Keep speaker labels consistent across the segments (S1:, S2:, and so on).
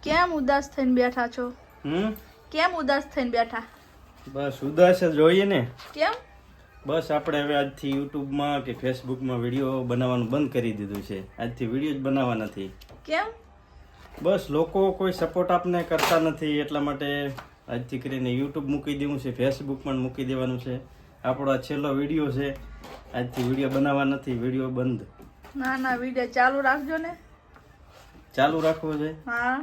S1: કેમ ઉદાસ થઈને બેઠા છો? કેમ ઉદાસ થઈને બેઠા?
S2: બસ ઉદાસ જ જોઈએ ને.
S1: કેમ?
S2: બસ આપણે હવે આજથી યુટ્યુબમાં કે ફેસબુકમાં વિડીયો બનાવવાનું બંધ કરી દીધું છે. આજથી વિડીયો જ બનાવવા નથી.
S1: કેમ?
S2: બસ લોકો કોઈ સપોર્ટ આપને કરતા નથી, એટલા માટે આજથી કરીને યુટ્યુબ મૂકી દેવું છે, ફેસબુક પણ મૂકી દેવાનું છે. આપણો આ છેલ્લો વિડીયો છે. આજથી વિડીયો બનાવવા નથી, વિડીયો બંધ.
S1: ના ના, વિડીયો ચાલુ રાખજો ને.
S2: ચાલુ રાખવો છે.
S1: હા.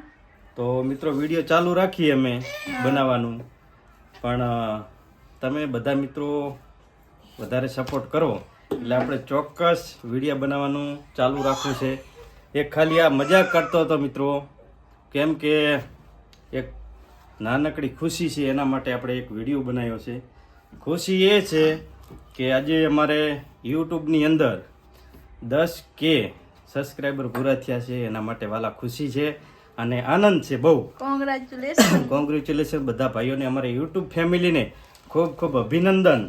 S2: તો મિત્રો વિડીયો ચાલુ રાખીએ અમે બનાવવાનું, પણ તમે બધા મિત્રો વધારે સપોર્ટ કરો એટલે આપણે ચોક્કસ વિડીયો બનાવવાનું ચાલુ રાખવું છે. એક ખાલી આ મજાક કરતો હતો મિત્રો, કેમ કે એક નાનકડી ખુશી છે, એના માટે આપણે એક વિડીયો બનાવ્યો છે. ખુશી એ છે કે આજે અમારે યુટ્યુબની અંદર 10K સબસ્ક્રાઈબર પૂરા થયા છે. એના માટે વાલા ખુશી છે અને આનંદ છે બહુ. કોંગ્રેચ્યુલેશન બધા ભાઈઓને, અમારે યુટ્યુબ ફેમિલીને ખૂબ ખૂબ અભિનંદન.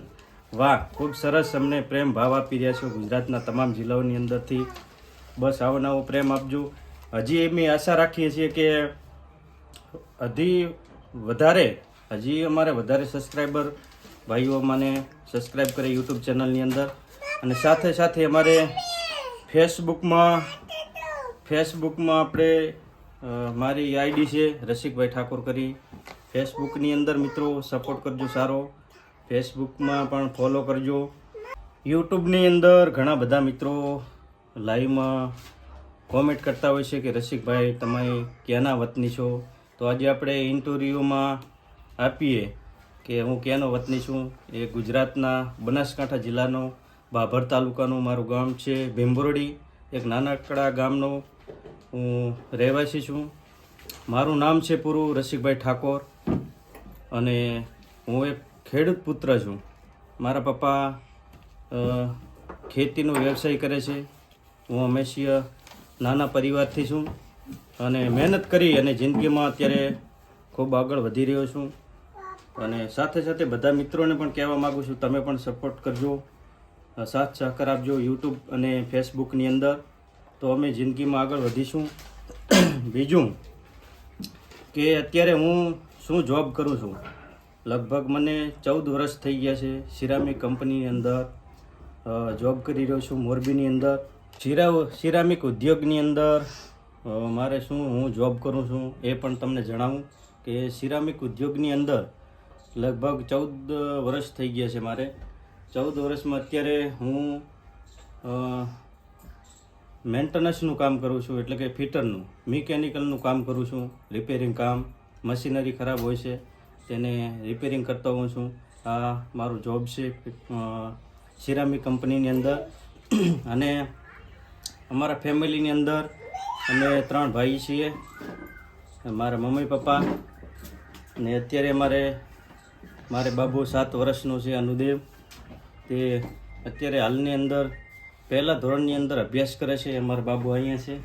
S2: વાહ, ખૂબ સરસ અમને પ્રેમ ભાવ આપી રહ્યા છો ગુજરાતના તમામ જિલ્લાઓની અંદરથી. બસ આવો નવો પ્રેમ આપજો. હજી અમે આશા રાખીએ છીએ કે હજી અમારે વધારે સબસ્ક્રાઈબર ભાઈઓ મને સબસ્ક્રાઈબ કરે યુટ્યુબ ચેનલની અંદર. અને સાથે સાથે અમારે ફેસબુકમાં આપણે મારી આઈડી છે રસિકભાઈ ઠાકોર કરી. ફેસબુકની અંદર મિત્રો સપોર્ટ કરજો સારો, ફેસબુકમાં પણ ફોલો કરજો. યુટ્યુબની અંદર ઘણા બધા મિત્રો લાઈવમાં કોમેન્ટ કરતા હોય છે કે રસિકભાઈ તમે ક્યાંના વતની છો? તો આજે આપણે ઇન્ટરવ્યૂમાં આપીએ કે હું ક્યાંનો વતની છું. એ ગુજરાતના બનાસકાંઠા જિલ્લાનો ભાભર તાલુકાનું મારું ગામ છે ભીમબોરડી. એક નાનકડા ગામનો હું રહેવાસી છું. મારું નામ છે પૂરું રસિકભાઈ ઠાકોર અને હું એક ખેડૂત પુત્ર છું. મારા પપ્પા ખેતીનો વ્યવસાય કરે છે. હું હંમેશા નાના પરિવારથી છું અને મહેનત કરી અને જિંદગીમાં અત્યારે ખૂબ આગળ વધી રહ્યો છું. અને સાથે સાથે બધા મિત્રોને પણ કહેવા માગું છું, તમે પણ સપોર્ટ કરજો, સાથ સહકાર આપજો યુટ્યુબ અને ફેસબુકની અંદર, તો અમે જિંદગીમાં આગળ વધીશું. બીજું કે અત્યારે હું શું જોબ કરું છું, લગભગ મને 14 વર્ષ થઈ ગયા છે. સિરામિક કંપનીની અંદર જોબ કરી રહ્યો છું મોરબીની અંદર. સિરામિક ઉદ્યોગની અંદર મારે હું જોબ કરું છું એ પણ તમને જણાવું કે સિરામિક ઉદ્યોગની અંદર લગભગ 14 વર્ષ થઈ ગયા છે મારે. 14 વર્ષમાં અત્યારે હું મેન્ટેનન્સનું કામ કરું છું, એટલે કે ફિટરનું, મિકેનિકલનું કામ કરું છું. રિપેરિંગ કામ, મશીનરી ખરાબ હોય છે તેને રિપેરિંગ કરતો હોઉં છું. આ મારું જોબ છે સિરામિક કંપનીની અંદર. અને અમારા ફેમિલીની અંદર અમે 3 ભાઈ છીએ, મારા મમ્મી પપ્પા. અને અત્યારે મારે બાબુ 7 વર્ષનો છે અનુદેવ. તે અત્યારે હાલની અંદર 1લા ધોરણની અંદર અભ્યાસ કરે છે. અમારા બાબુ અહીંયા છે.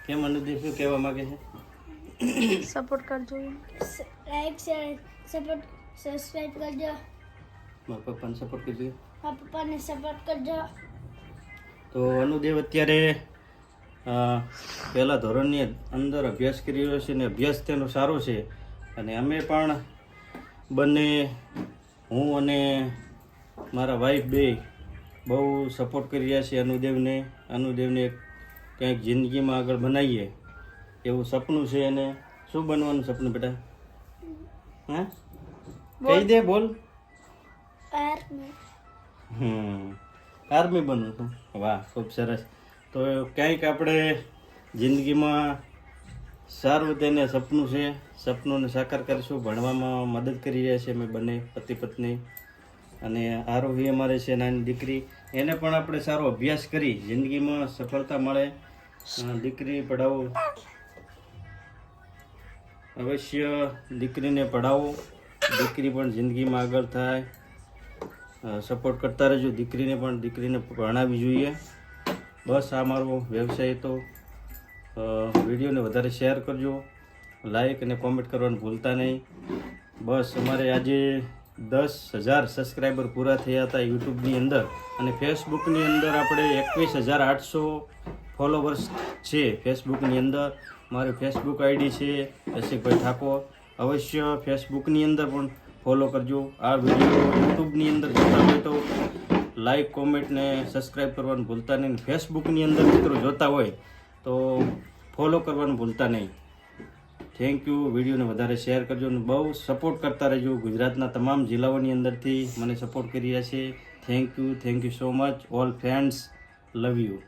S2: કેમ અનુદેવ, શું કહેવા માંગે છે?
S1: સપોર્ટ કરજો,
S3: લાઈક શેર સપોર્ટ સબસ્ક્રાઇબ કરજો.
S2: મારા પપ્પાને સપોર્ટ કરજો.
S3: મારા પપ્પાને સપોર્ટ કરજો.
S2: તો અનુદેવ અત્યારે 1લા ધોરણની અંદર અભ્યાસ કરી રહ્યો છે અને અભ્યાસ તેનો સારો છે. અને અમે પણ બંને, હું અને મારા વાઈફ બે બહુ સપોર્ટ કરી રહ્યા છીએ અનુદેવને કંઈક જિંદગીમાં આગળ બનાવીએ એવું સપનું છે. અને શું બનવાનું સપનું બેટા? હા, કહી દે, બોલ. આર્મી બનવું છું. વાહ, ખૂબ સરસ. તો કંઈક આપણે જિંદગીમાં સારું તેને સપનું છે, સપનોને સાકાર કરીશું. ભણવામાં મદદ કરી રહ્યા છીએ અમે બંને પતિ પત્ની. અને આરોહી અમારે છે નાની દીકરી, એને પણ આપણે સારો અભ્યાસ કરી જિંદગીમાં સફળતા મળે. દીકરી પઢાવો, અવશ્ય દીકરીને પઢાવો, દીકરી પણ જિંદગીમાં આગળ થાય. સપોર્ટ કરતા રહેજો દીકરીને ભણાવવી જોઈએ. બસ આ મારો વ્યવસાય. તો વિડીયોને વધારે શેર કરજો, લાઈક અને કોમેન્ટ કરવાનું ભૂલતા નહીં. બસ અમારે આજે 10,000 સબસ્ક્રાઈબર પૂરા થયા હતા યુટ્યુબની અંદર. અને ફેસબુકની અંદર આપણે 21,800 ફોલોવર્સ છે ફેસબુકની અંદર. મારી ફેસબુક આઈડી છે રસિકભાઈ ઠાકોર. અવશ્ય ફેસબુકની અંદર પણ ફોલો કરજો. આ વિડીયો યુટ્યુબની અંદર જોતા હોય તો લાઈક, કોમેન્ટ ને સબસ્ક્રાઈબ કરવાનું ભૂલતા નહીં. ફેસબુકની અંદર મિત્રો જોતા હોય તો ફોલો કરવાનું ભૂલતા નહીં. Thank you. વિડીયોને વધારે શેર કરજો અને બહુ સપોર્ટ કરતા રહેજો. ગુજરાતના તમામ જિલ્લાઓની અંદરથી મને સપોર્ટ કરી રહ્યા છે. Thank you so much all friends. Love you.